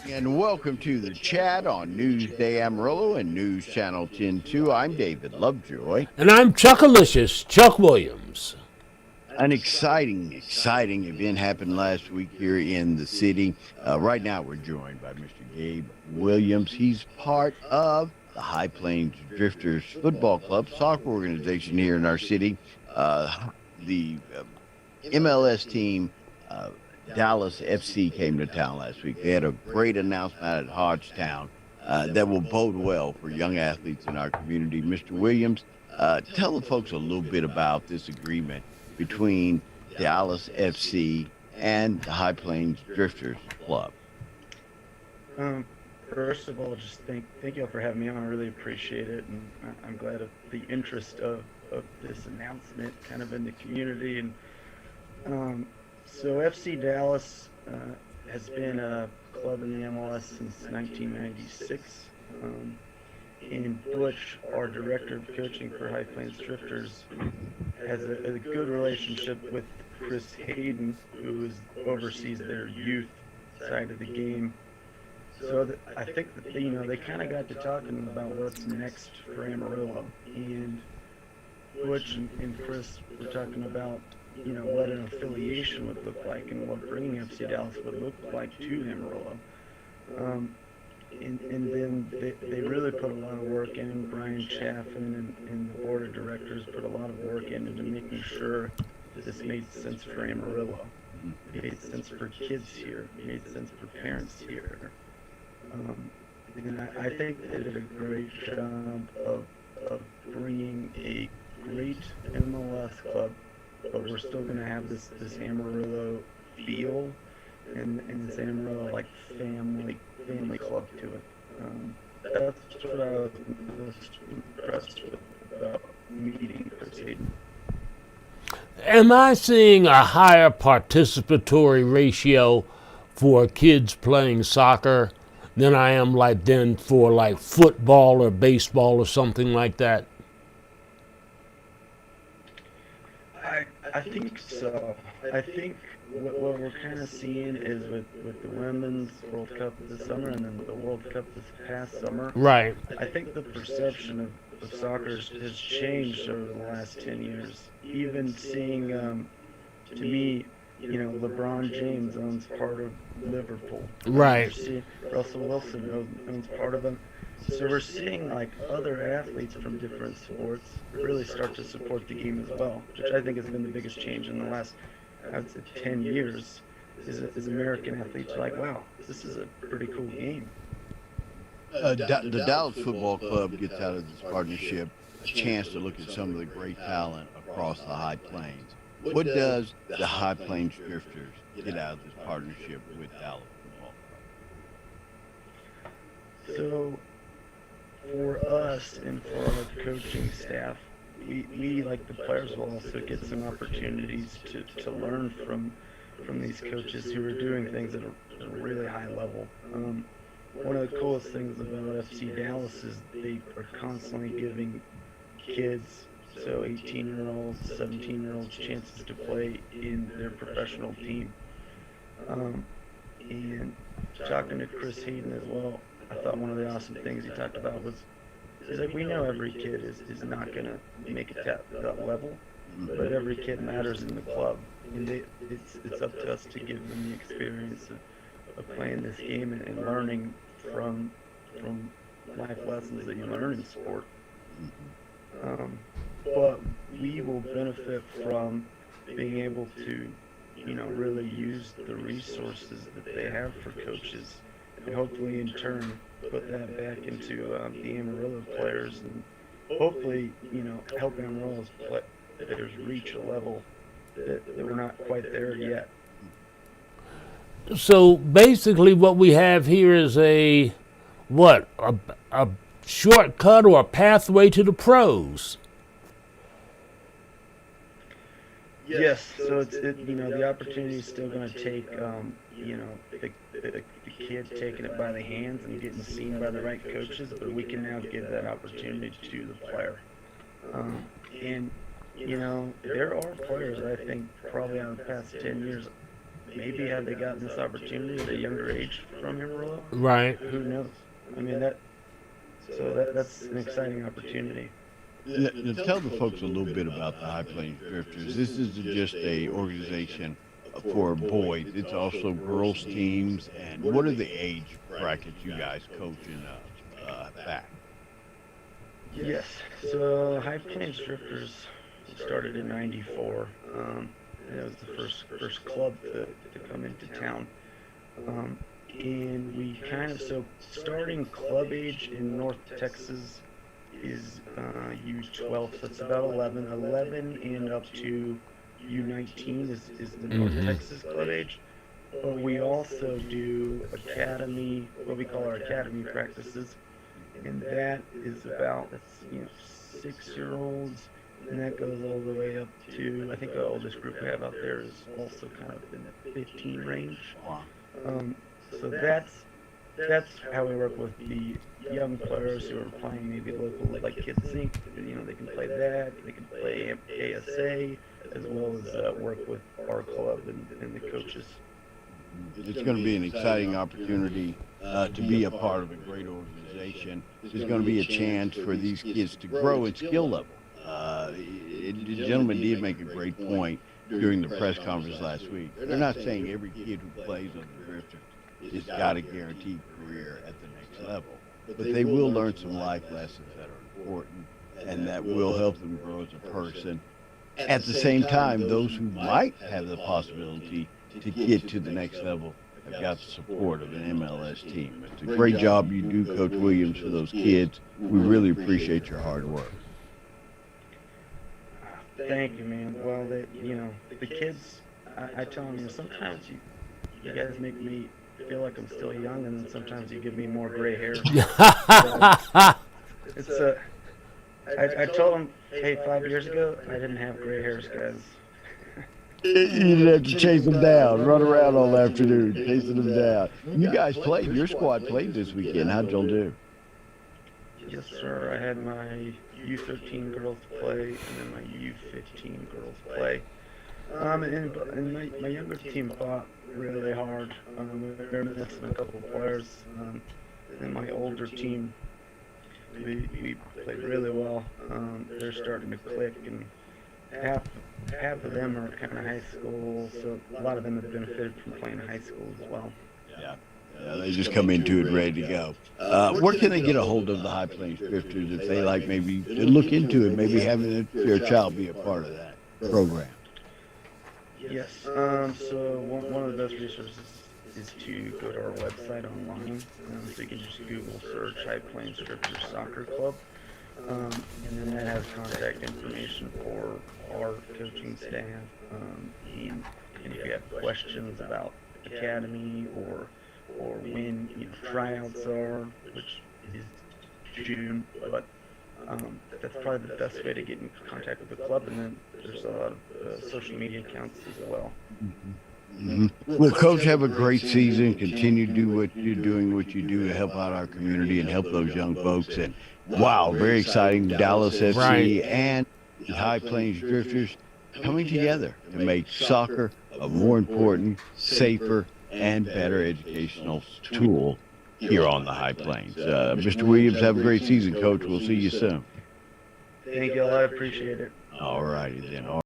And welcome to the chat on Newsday Amarillo and News Channel 10-2. I'm David Lovejoy. And I'm Chuckalicious, Chuck Williams. An exciting event happened last week here in the city. Right now, we're joined by Mr. Gabe Williams. He's part of the High Plains Drifters Football Club, soccer organization here in our city. The MLS team, Dallas FC, came to town last week. They had a great announcement out at Hodgetown that will bode well for young athletes in our community. Mr. Williams, tell the folks a little bit about this agreement between Dallas FC and the High Plains Drifters Club. Um, First of all, just thank you all for having me on. I really appreciate it, and I'm glad of the interest of this announcement kind of in the community. And so FC Dallas has been a club in the MLS since 1996. And Butch, our director of coaching for High Plains Drifters, has a good relationship with Chris Hayden, who oversees their youth side of the game. So I think that they kind of got to talking about what's next for Amarillo, and Butch and Chris were talking about what an affiliation would look like and what bringing FC Dallas would look like to Amarillo. And then they really put a lot of work in. Brian Chaffin and the board of directors put a lot of work into making sure that this made sense for Amarillo. It made sense for kids here. It made sense for parents here. And I think they did a great job of bringing a great MLS club, but we're still going to have this Amarillo feel and this Amarillo like family club to it. That's what I was most impressed with about meeting Chris Hayden. Am I seeing a higher participatory ratio for kids playing soccer than I am for like football or baseball or something like that? I think so. I think what we're kind of seeing is with the Women's World Cup this summer and then the World Cup this past summer. Right. I think the perception of soccer has changed over the last 10 years. Even seeing, to me, LeBron James owns part of Liverpool. Right. Russell Wilson owns part of them. So we're seeing like other athletes from different sports really start to support the game as well, which I think has been the biggest change in the last, I would say, 10 years. Is American athletes are like, wow, this is a pretty cool game. The Dallas Football Club gets out of this partnership a chance to look at some of the great talent across the High Plains. What does the High Plains Drifters get out of this partnership with Dallas Football Club? So for us and for our coaching staff, we like the players will also get some opportunities to learn from these coaches who are doing things at a really high level. One of the coolest things about FC Dallas is they are constantly giving kids, so 18-year-olds, 17-year-olds, chances to play in their professional team. And talking to Chris Hayden as well, I thought one of the awesome things he talked about was, is like we know every kid is not going to make it to that level, but every kid matters in the club. And it's up to us to give them the experience of playing this game and learning from life lessons that you learn in sport. But we will benefit from being able to, really use the resources that they have for coaches, and hopefully in turn put that back into the Amarillo players, and hopefully, help Amarillo's players reach a level that we're not quite there yet. So basically, what we have here is a shortcut or a pathway to the pros. Yes, so the opportunity is still going to take the kid taking it by the hands and getting seen by the right coaches, but we can now give that opportunity to the player. And there are players I think probably out of the past 10 years maybe had they gotten this opportunity at a younger age from Amarillo, Right. who knows? I mean that's an exciting opportunity. Now tell the folks a little bit about the High Plains Drifters. This isn't just a organization for boys; it's also girls teams. And what are the age brackets you guys coach in back? Yes. So High Plains Drifters started in '94. And it was the first club to come into town. And we kind of so starting club age in North Texas is U12, so it's about 11. 11 and up to U19 is the North Texas club age. But we also do academy, what we call our academy practices, and that is about that's 6-year-olds, and that goes all the way up to I think the oldest group we have out there is also kind of in the 15 range. Wow. Um, so that's how we work with the young players who are playing maybe local like Kids Inc. They can play that, they can play ASA, as well as work with our club and the coaches. It's going to be an exciting opportunity to be a part of a great organization. There's going to be a chance for these kids to grow in skill level. The gentleman did make a great point during the press conference last week. They're not saying every kid who plays on the Drifters has got a guaranteed career at the next level, but they will learn some life lessons that are important and that will help them grow as a person. At the same time, those who might have the possibility to get to the next level have got the support of an MLS team. It's a great job you do, Coach Williams, for those kids. We really appreciate your hard work. Thank you, man. Well, the kids, I tell them, sometimes you guys make me feel like I'm still young, and then sometimes you give me more gray hair. So it's I told them, hey, 5 years ago, I didn't have gray hairs, guys. You didn't have to chase them down, run around all afternoon, chasing them down. You guys played, your squad played this weekend. How'd y'all do? Yes, sir. I had my U13 girls play and then my U15 girls play. And my younger team fought really hard. We were missing a couple of players. And my older team, we played really well. They're starting to click, and half of them are kind of high school, so a lot of them have benefited from playing high school as well. Yeah. They just come into it ready to go. Where can they get a hold of the High Plains Drifters if they like maybe to look into it, maybe having their child be a part of that program? Yes. So one of the best resources is to go to our website online. So you can just Google search High Plains Drifters Soccer Club. And then that has contact information for our coaching staff. And if you have questions about academy or when tryouts are, which is June, but that's probably the best way to get in contact with the club. And then there's a lot of social media accounts as well. Mm-hmm. Well, Coach, have a great season. Continue to do what you're doing, what you do to help out our community and help those young folks. And wow, very exciting. Dallas FC Right. and the High Plains Drifters coming together to make soccer a more important, safer, and better educational tool here on the High Plains. Mr. Williams, have a great season, Coach. We'll see you soon. Thank you all. I appreciate it. All righty then.